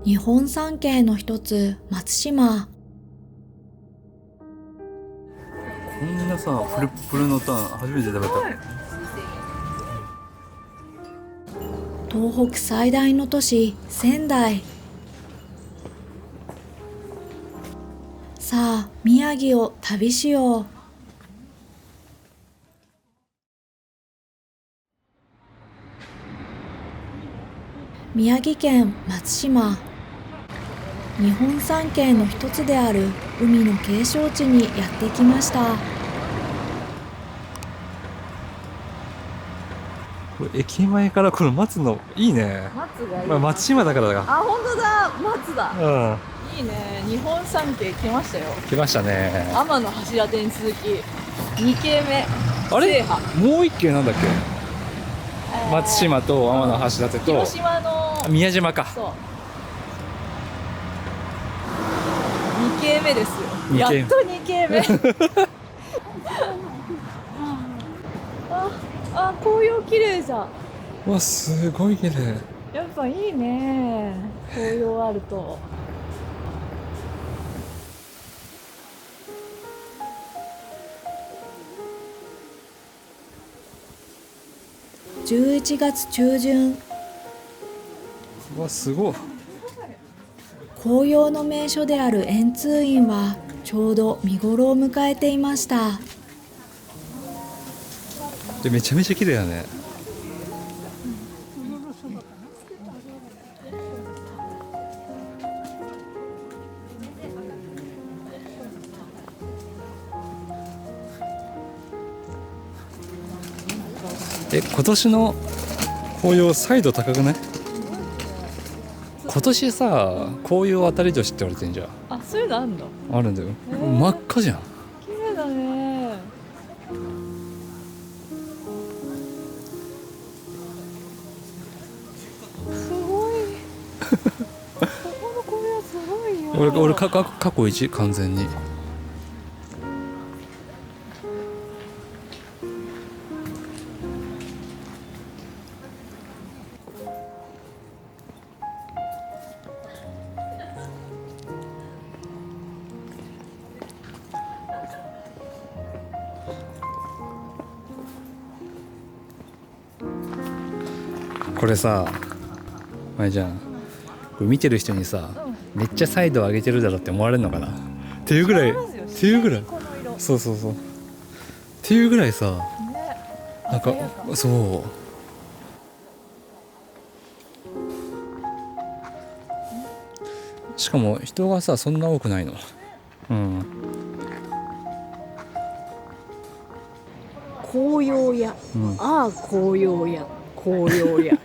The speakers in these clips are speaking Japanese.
日本三景の一つ、松島。こんなさ、プルプルのタン初めて食べた。東北最大の都市、仙台。さあ、宮城を旅しよう。宮城県松島。日本三景の一つである海の景勝地にやってきました。これ駅前からこの待つのいいね。松がいい。まあ、松島だからだが。あ、本当だ、松だ。うん。いいね。日本三景来ましたよ。来ましたね。天橋立に続き2景目。あれ制覇。もう一軒なんだっけ、松島と天橋立と広島の宮島か。そう。2景目ですよ。二景やっと2景目。あ、紅葉綺麗じゃん。うわ、すごい綺麗。やっぱいいね。紅葉あると。11月中旬、うわ、すごい。紅葉の名所である円通院はちょうど見頃を迎えていました。で、めちゃめちゃ綺麗だね。今年の紅葉再度高くない？今年さ、紅葉当たり年って言われてんじゃん。あ、そういうのあんの？あるんだよ。真っ赤じゃん。綺麗だね。すごい。ここの紅葉すごいよ。俺過去一完全に。これさ、あれじゃん、これ見てる人にさ、めっちゃサイド上げてるだろって思われるのかなっていうぐらい、っていうぐらい、そうそうそう、っていうぐらいさ、なんかそう、しかも人がさそんな多くないの。うん。紅葉屋、ああ紅葉屋、紅葉屋。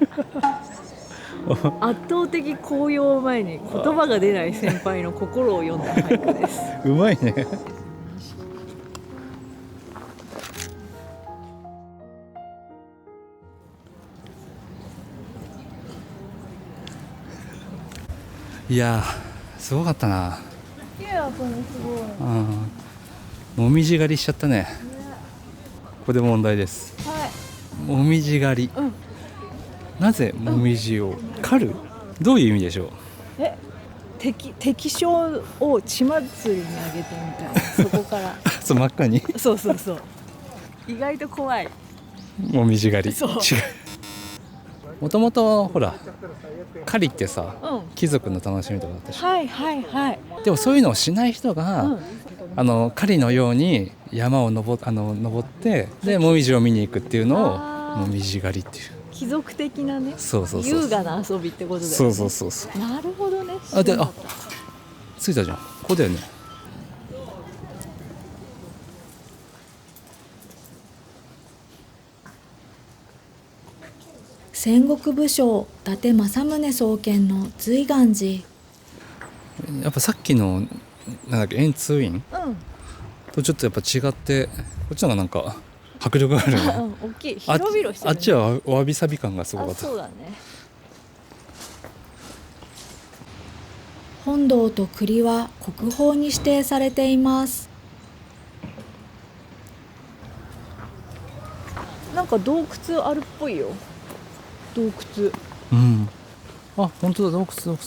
圧倒的紅葉を前に言葉が出ない先輩の心を読んだ俳句です。うまいね。いやー、すごかったな。綺麗だったね、すごい。もみじ狩りしちゃったね。ここで問題です。はい。もみじ狩り、なぜもみじを狩る、どういう意味でしょう。敵将を血祭りにあげてみたいな、そこからそう、真っ赤にそうそうそう、意外と怖い。もみじ狩り。そう違う。もともとほら狩りってさ、貴族の楽しみとかだったし、はいはいはい。でもそういうのをしない人が、狩りのように山を登ってでもみじを見に行くっていうのをもみじ狩りっていう。貴族的なね、そうそうそう、優雅な遊びってことだよね。そうそうそうそう。なるほどね。あ、で、着いたじゃん。ここだよね。戦国武将伊達政宗創建の瑞巌寺。やっぱさっきのなんだっけ、円通院とちょっとやっぱ違って、こっちの方がなんか迫力があるよね。大きい、広々してるね。あっちはわびさび感がすごかった。そうだね。本堂と栗は国宝に指定されています。なんか洞窟あるっぽいよ。洞窟。うん。あ、本当だ、洞窟。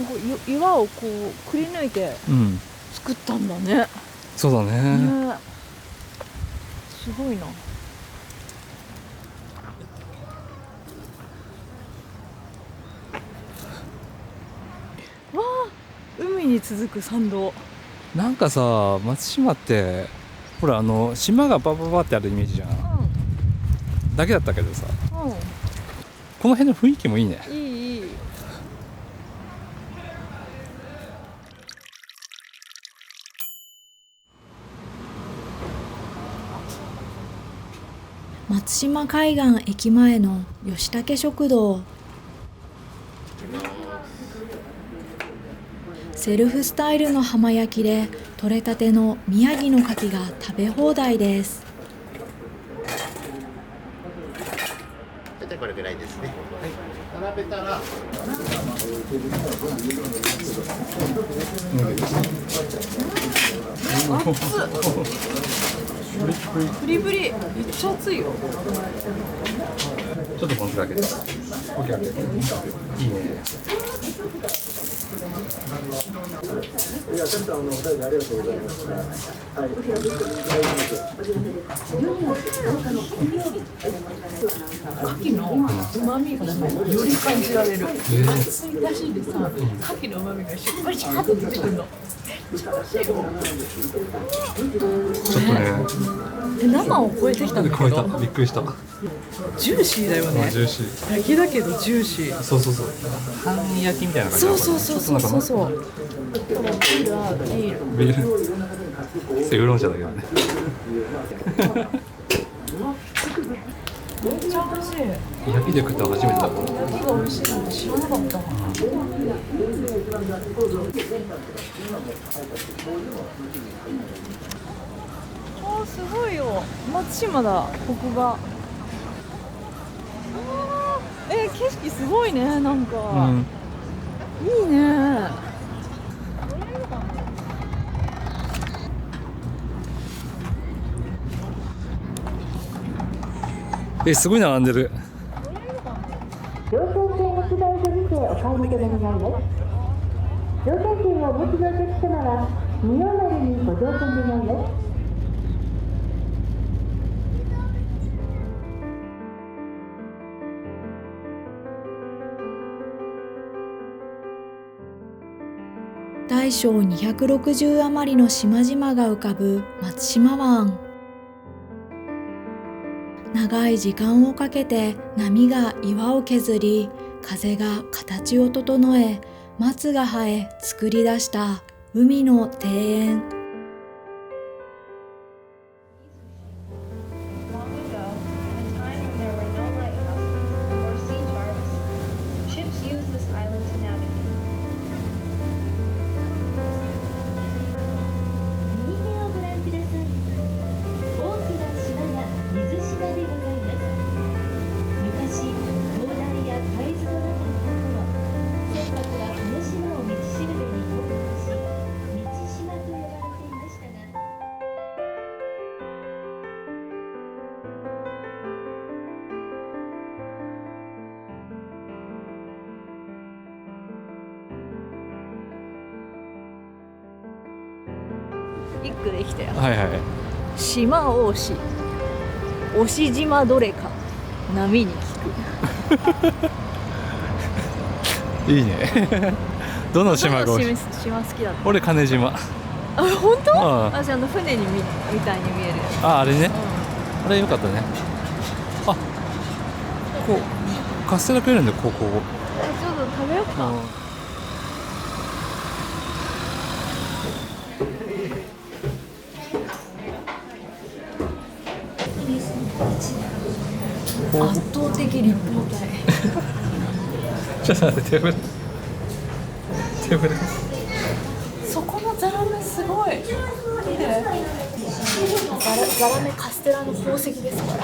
ごい岩をこうくり抜いてうん作ったんだね。そうだね。ね、すごいな。わあ、海に続く参道。なんかさ松島ってほら島がバババってあるイメージじゃんだけだったけどさ、うん、この辺の雰囲気もいいね。いいいい。松島海岸駅前の吉武食堂。セルフスタイルの浜焼きで取れたての宮城の牡蠣が食べ放題です。大体これぐらいですね。はい。並べたら。ブリブリ、めっちゃ熱いよ。ちょっとポン酢かけて。オッケーオッケー。いいね。牡蠣の旨味がより感じられる。熱いだしでさ、牡蠣の旨味がしっかりシャーって出てくるの。ちょっとね。生を超えてきたんだけ超えた。ど、びっくりした。ジューシーだよね。ジューシー。焼きだけどジューシー。そうそうそう。半焼きみたいな感じ。そうそうそうそうそう。ビールはビール。ビール。セウロン茶だけどね。めっちゃ美味しい。焼きで食ったの初めてだった。焼きが美味しいなんて知らなかったわ。あー、すごいよ。松島だ、ここが。景色すごいね、なんか。うん。いいね。すごい並んでる。乗船券ご指導所にてお買い求め願います。乗船券をお持ちのお客様は240にご乗船願います。大小260余りの島々が浮かぶ松島湾。長い時間をかけて波が岩を削り、風が形を整え、松が生え作り出した海の庭園。一句できたよ。はいはい。島大し、押し島どれか、波に聞く。いいね。どの島がどの美味しい？島好きだった。俺金島。あ、本当？あ私船にみたいに見える。あれね。うあれよかったね。あ、こうカステラ食えるんだよ、ここ。ちょっと食べようか。圧倒的立方体。ちょっと待って、テーブル。そこのザラメすごい。ザラメカステラの宝石ですから。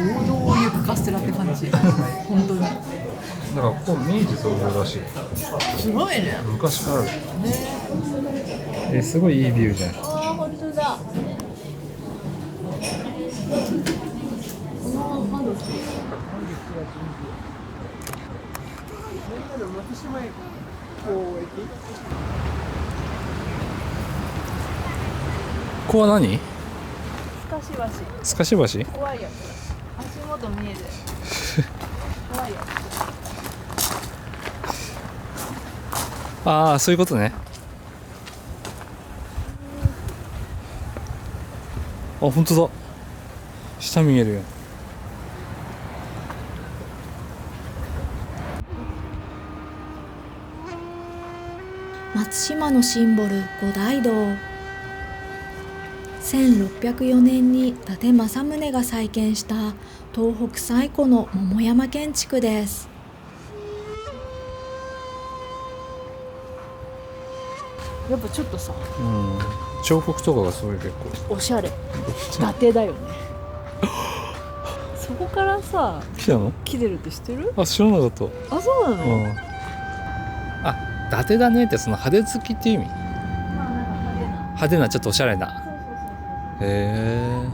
王道を行くカステラって感じ。本当に。だからここ明治創業らしい。すごいね。昔からある。すごいいいビューじゃん。ああ、本当だ。ここは何？すかし橋。すかし橋？怖いよ。足元見える。怖いよ。ああ、そういうことね。あ、本当だ。下見えるよ。松島のシンボル五大堂。1604年に伊達政宗が再建した東北最古の桃山建築です。やっぱちょっとさ、うん。彫刻とかがすごい結構。おしゃれ。伊達だよね。そこからさ、来たの？来てるって知ってる？あ、知らなかった。あ、そうなの？うん。あ、伊達だねってその派手好きっていう意味？まあなんか派手な。派手なちょっとおしゃれな。そうそうへえ。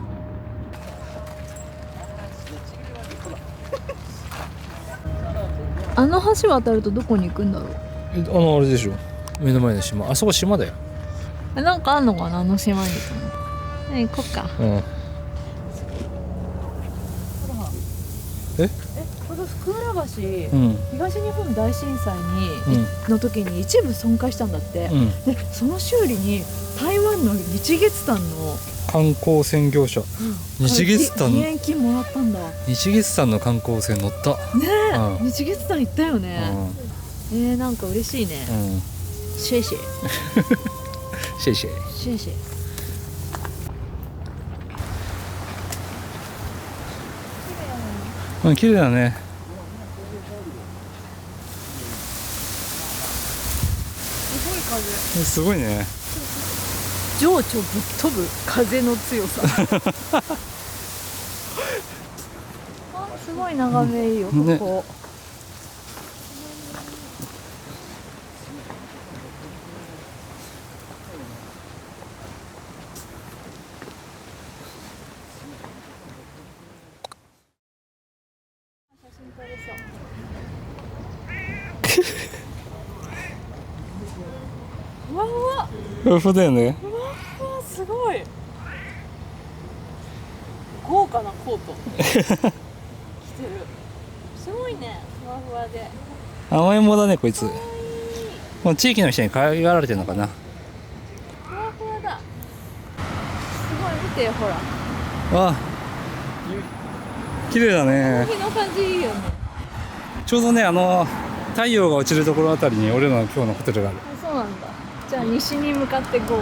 あの橋渡るとどこに行くんだろう。あれでしょ。目の前の島。あそこ島だよ。なんかあんのかな、あの島に。ね、行こっか。うん。この福浦橋、うん。東日本大震災うん。の時に一部損壊したんだって、うん。でその修理に台湾の日月潭の、観光船業者。日月潭義援金もらったんだね。日月潭の観光船乗った。え、うん日月潭行ったよね。なんか嬉しいね。うん。うん。シェイシェイシェイシェイ。シェイシェイ。うん、綺麗だね。すごい風。すごいね。情緒ぶっ飛ぶ風の強さ。あ、すごい眺めいいよ、ねここ。うわうわ、そうだよね。うわうわ、すごい。豪華なコート。着てる。すごいね、ふわふわで。甘えん坊だねこいつ。この地域の人に可愛がられてるのかな。ふわふわだ。すごい、見てよ、ほら。あ、綺麗だね。日の感じいいよね。ちょうどね太陽が落ちるところあたりに俺らの今日のホテルがある。あ、そうなんだ。じゃあ西に向かってこう。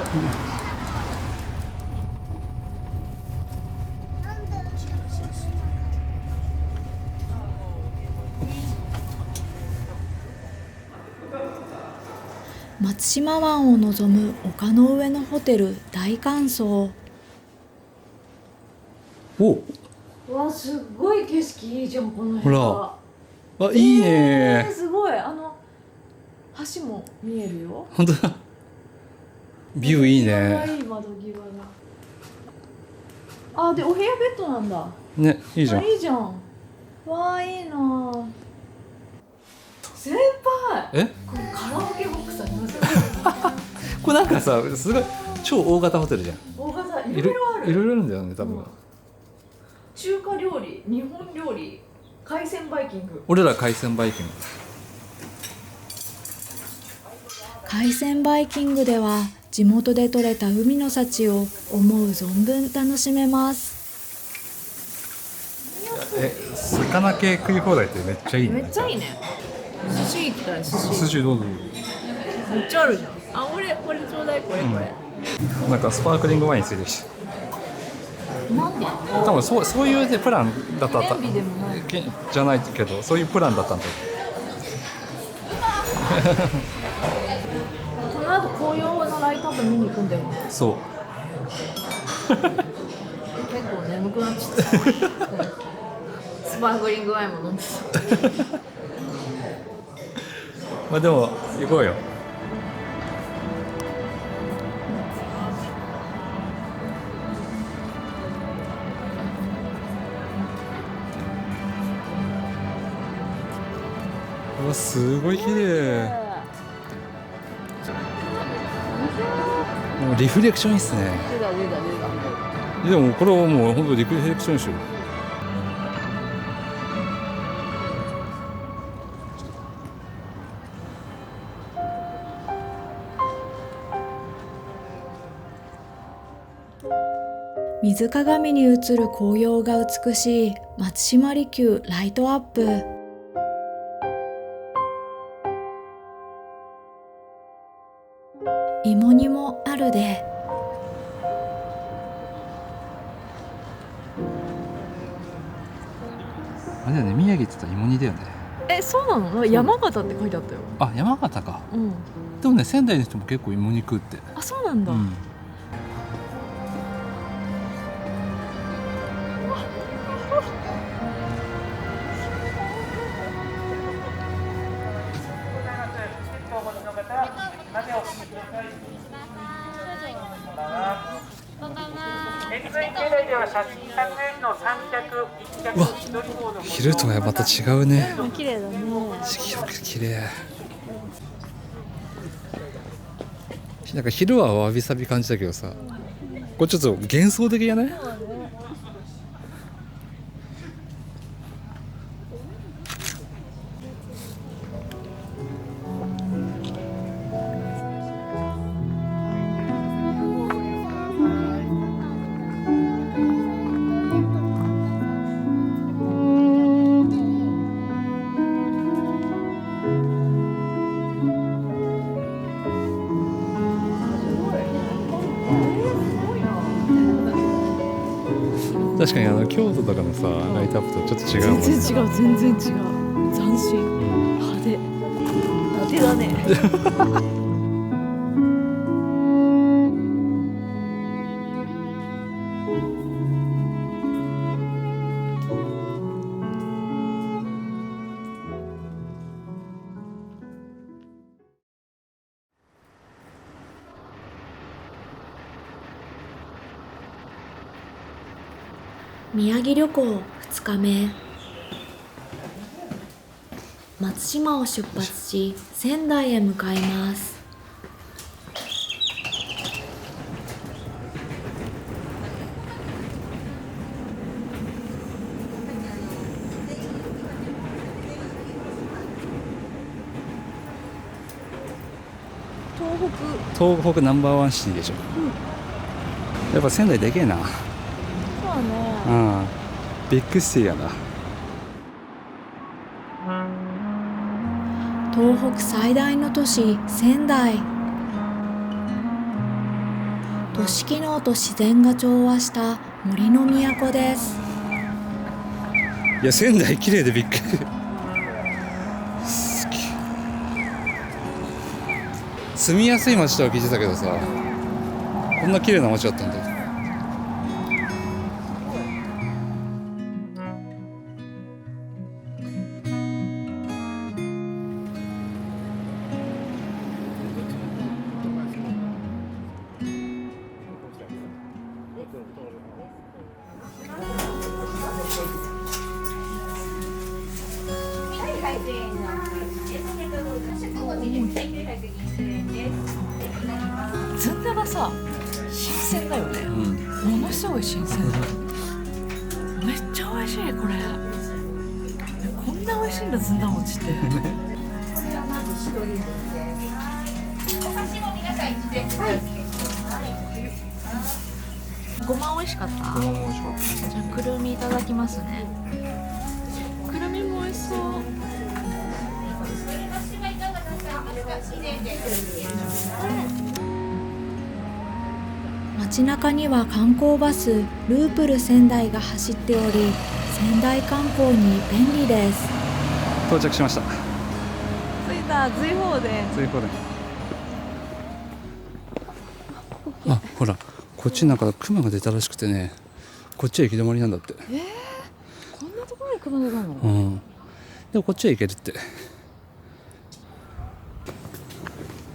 松島湾を望む丘の上のホテル大観荘。お、うわ、すっごい景色いいじゃん、この辺は。あ、いいね。すごい。橋も見えるよ。本当だ。ビューいいね。窓際がいい、窓際が。あ、でお部屋ベッドなんだ。ね、いいじゃん。いいじゃん。わあ、いいな。先輩。え？これカラオケボックスありますよ。これなんかさ、すごい超大型ホテルじゃん。大型いいろろいろある。いろあるんだよね、多分。中華料理、日本料理、海鮮バイキング。俺ら海鮮バイキング。海鮮バイキングでは地元で採れた海の幸を思う存分楽しめます。魚系食い放題ってめっちゃいいね。めっちゃいいね。寿司行きたい、寿司。寿司どうぞ。めっちゃあるじゃん。あ、これちょうだい、これ。なんかスパークリングワインついてきて。なんで？多分そういうねプランだったテレビでもない。じゃないけど、そういうプランだったんだ。この後紅葉のライトアップ見に行くんだよね。そう。結構眠くなっちゃった。スパークリングワインも飲んでた。まあでも行こうよ。うわすごい綺麗。もうリフレクションいいっすね。でもこれはもう本当リフレクションでしょ。水鏡に映る紅葉が美しい松島離宮ライトアップ。芋煮もあるで。あれだよね、宮城って言ったら芋煮だよね。え、そうなの？山形って書いてあったよ。あ、山形か。うん。でもね、仙台の人も結構芋煮食うって。あ、そうなんだ。うん。うわ、昼とはまた違うね。綺麗だね。綺麗。なんか昼はわびさび感じだけどさ、これちょっと幻想的じゃない？確かに京都とかのさライトアップとちょっと違うもんね。全然違う、全然違う。斬新、派手、派手だね。宮城旅行2日目。松島を出発し仙台へ向かいます。東北ナンバーワンシティでしょ。やっぱ仙台でけえな。そうね。うん、ビッグシティやな。東北最大の都市仙台。都市機能と自然が調和した森の都です。いや仙台綺麗でびっくり。住みやすい街とは聞いてたけどさ、こんな綺麗な街だったんだ。ずんだがさ、新鮮だよね。ものすごい新鮮だ。めっちゃ美味しいこれ。こんな美味しいんだずんだ餅って。ごま美味しかった。じゃあくるみいただきますね。くるみも美味しそう。街中には観光バスループル仙台が走っており、仙台観光に便利です。到着しました。着いた、随宝で。随宝で。あ、ほら、こっちなんか熊が出たらしくてね、こっちは行き止まりなんだって。こんなところに熊出たの？うん。でもこっちは行けるって。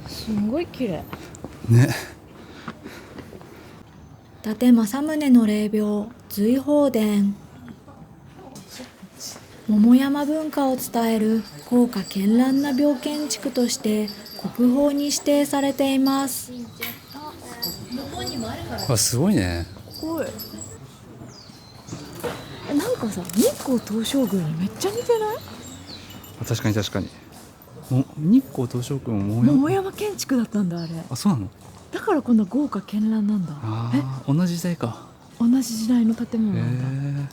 すんごい綺麗。ね。伊達政宗の霊廟随宝殿。桃山文化を伝える豪華絢爛な廟建築として国宝に指定されています。あ、すごいね。すごい。なんかさ、日光東照宮にめっちゃ似てない？確かに確かに。日光東照宮も桃山建築だったんだあれ。あ、そうなの？だからこんな豪華絢爛なんだ。同じ時代か。同じ時代の建物なんだ。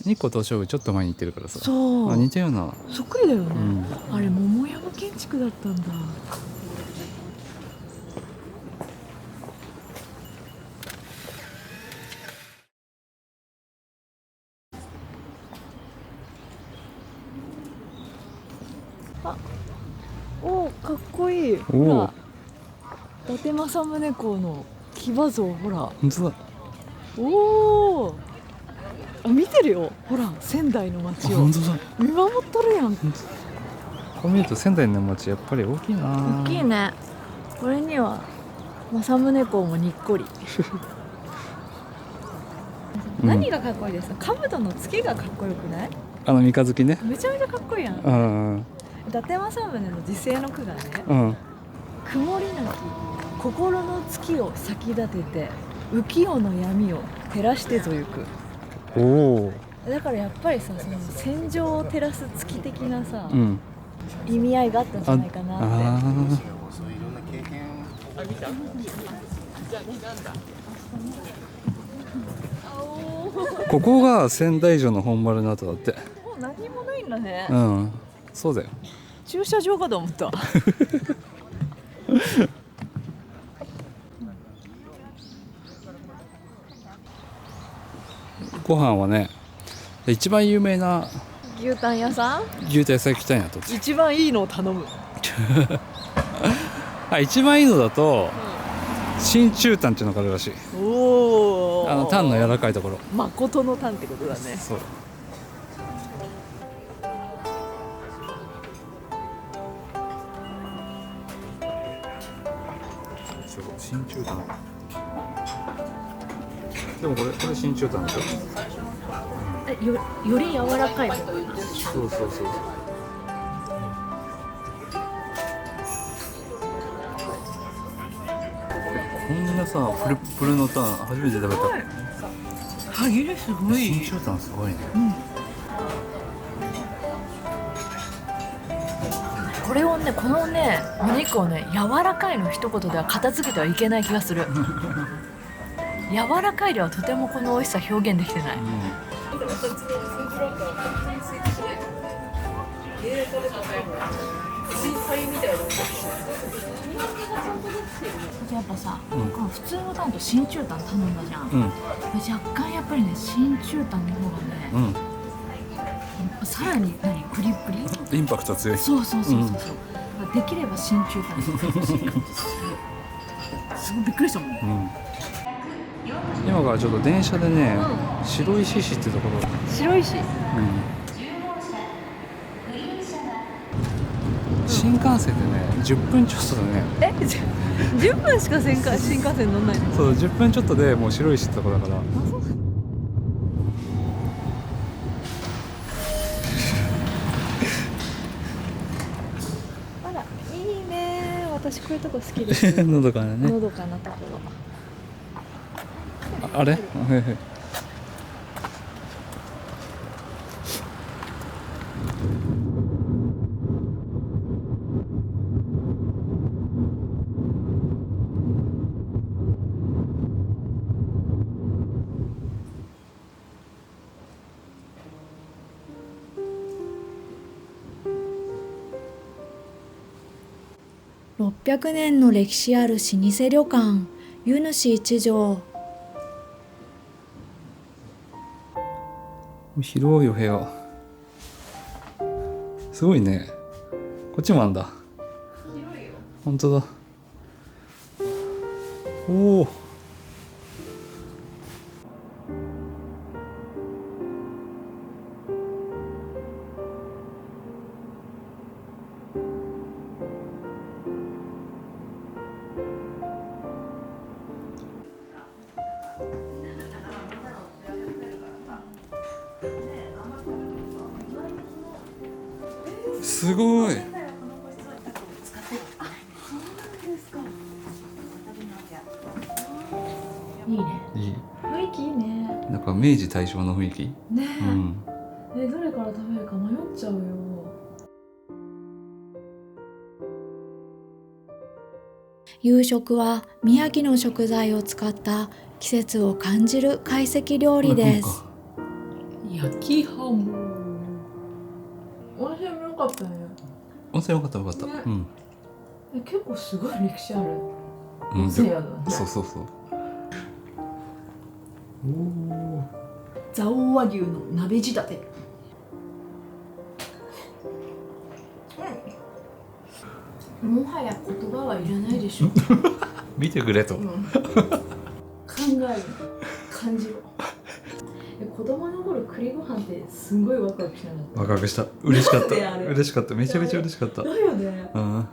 日光東照宮ちょっと前に行ってるからさ。そう。似たような。そっくりだよね。あれ桃山建築だったんだ。お、かっこいい。ほら、伊達政宗公の騎馬像、ほら。本当だ。おお。見てるよ。ほら、仙台の街を。本当だ。見守っとるやん。こう見ると仙台の街やっぱり大きいな。大きいね。これには政宗公もにっこり。何がかっこいいですか？兜の月がかっこよくない？三日月ね。めちゃめちゃかっこいいやん。伊達政宗の時世の句がね、曇りなき心の月を先立てて浮世の闇を照らしてぞゆく。おお。だからやっぱりさ、その戦場を照らす月的なさ、意味合いがあったんじゃないかなって。ここが仙台城の本丸の後だって。もう何もないんだね。そうだよ。駐車場かと思った。ご飯はね、一番有名な牛タン屋さん？牛タン屋さん行きたいなと。一番いいのを頼む。一番いいのだと、真中タンっていうのがあるらしい。おお。タンの柔らかいところ。誠のタンってことだね。そう。真中タン。でもこれ真中タンでしょ。より柔らかい。そうそうそう。こんなさ、プルプルのタン初めて食べた。歯切れすごい。真中タンすごいね。これをね、このね、お肉をね、柔らかいの一言では片付けてはいけない気がする。柔らかいではとてもこの美味しさ表現できてない。やっぱさ、この普通のタンと真中タン頼んだじゃん。若干やっぱりね、真中タンの方がね、さらにプリプリ。インパクト強い。そう。できれば真中タン。すごいびっくりしたもん。今からちょっと電車でね、白石市ってところ。白石。新幹線でね、10分ちょっとでね。10分しか新幹線乗んないの？そう、10分ちょっとでもう白石ってとこだから。あら、いいね。私こういうとこ好きです。のどかなね。のどかなところ。あれ？600年の歴史ある老舗旅館、湯主一条。広いお部屋。すごいね。こっちもあんだ。広いよ。本当だ。おお。すごい。いいね。いい。雰囲気いいね。なんか明治大正の雰囲気。ねうん。どれから食べるか迷っちゃうよ。夕食は宮城の食材を使った季節を感じる懐石料理です。焼きハモ。温泉も良かったね。温泉よかったよかった。ねうん。結構すごい歴史ある。うん、温泉宿だね。そうそうそう。蔵王和牛の鍋仕立て。もはや言葉はいらないでしょ。見てくれと。考える、感じろ。子供の頃栗ご飯ってすんごいワクワクしなかった。ワクワクした。嬉しかった。なんであれ嬉しかった。めちゃめちゃ嬉しかった。だよね。うん。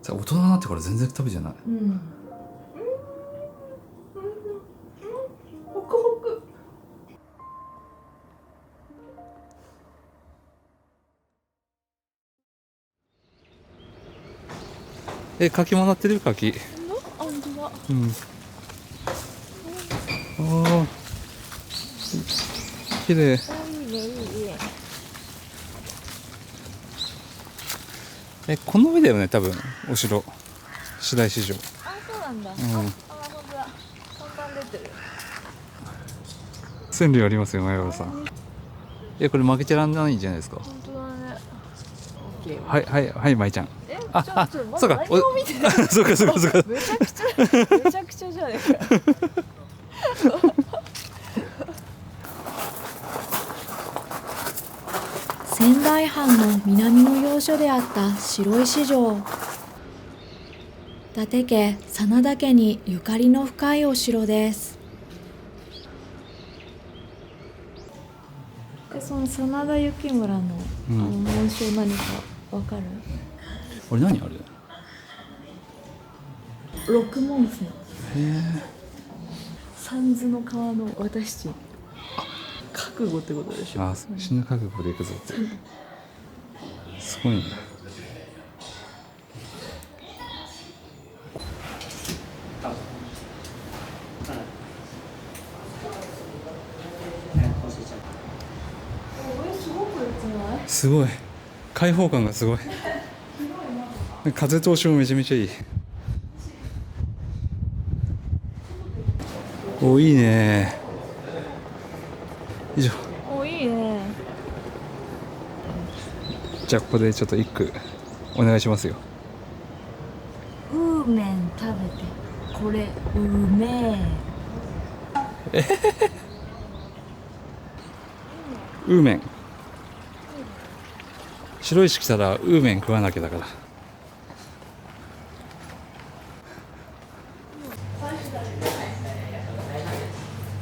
さ、大人になってから全然食べてない。うんホクホク。柿もなってる柿。あ、本当だ。うん。ああ。綺麗。いいね、いいね。この上だよね、多分お城。白石城。あ、そうなんだ。うん。本当だ。看板出てる。川柳ありますよ、前原さん。これ負けちゃらんないんじゃないですか。本当だね。オッケー。はいはいはい、舞ちゃん。あちょっとまだそうか。何も見てない。そうかそうかそうか。めちゃくちゃじゃねえか。仙台藩の南の要所であった白石城。伊達家、真田家にゆかりの深いお城です。その真田幸村の紋章何かわかる？これ何あれ？六紋線。へえ。三途の川の私たち。覚悟ってことでしょ。あ、死ぬ覚悟でいくぞって。すごいね。すごい。開放感がすごい。風通しもめちゃめちゃいい。お、いいね。以上。お、いいね。じゃあここでちょっと一句お願いしますよ。ウーメン食べて。これうめえ。ウーメン。白石来たらウーメン食わなきゃだから。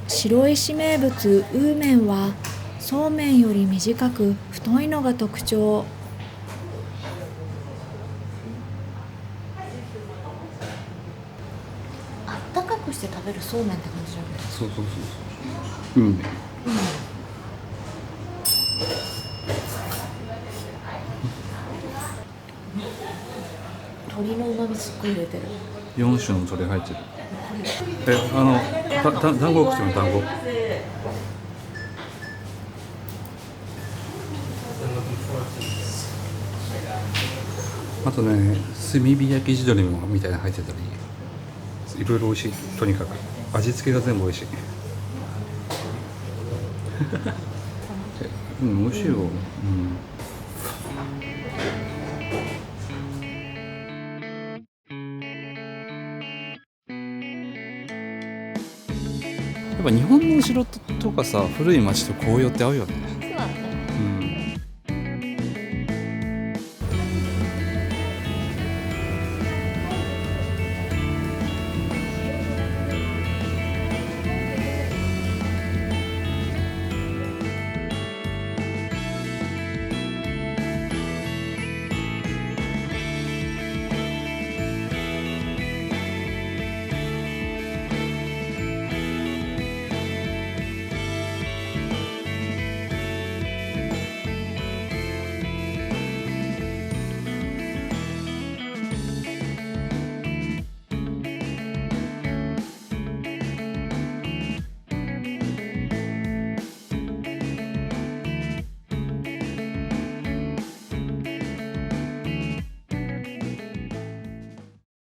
白石名物ウーメンはそうめんより短く太いのが特徴。あったかくして食べるそうめんって感じだね。そうそうそうそう。ウーメン。鶏の旨味すっごい入れてる。4種の鶏入ってる。団子口の団子。あとね、炭火焼き地鶏もみたいなの入ってたり、いろいろ美味しい。とにかく味付けが全部美味しい。うん、美味しいよ。うん。やっぱ日本のお城とかさ、古い町と紅葉って合うよね。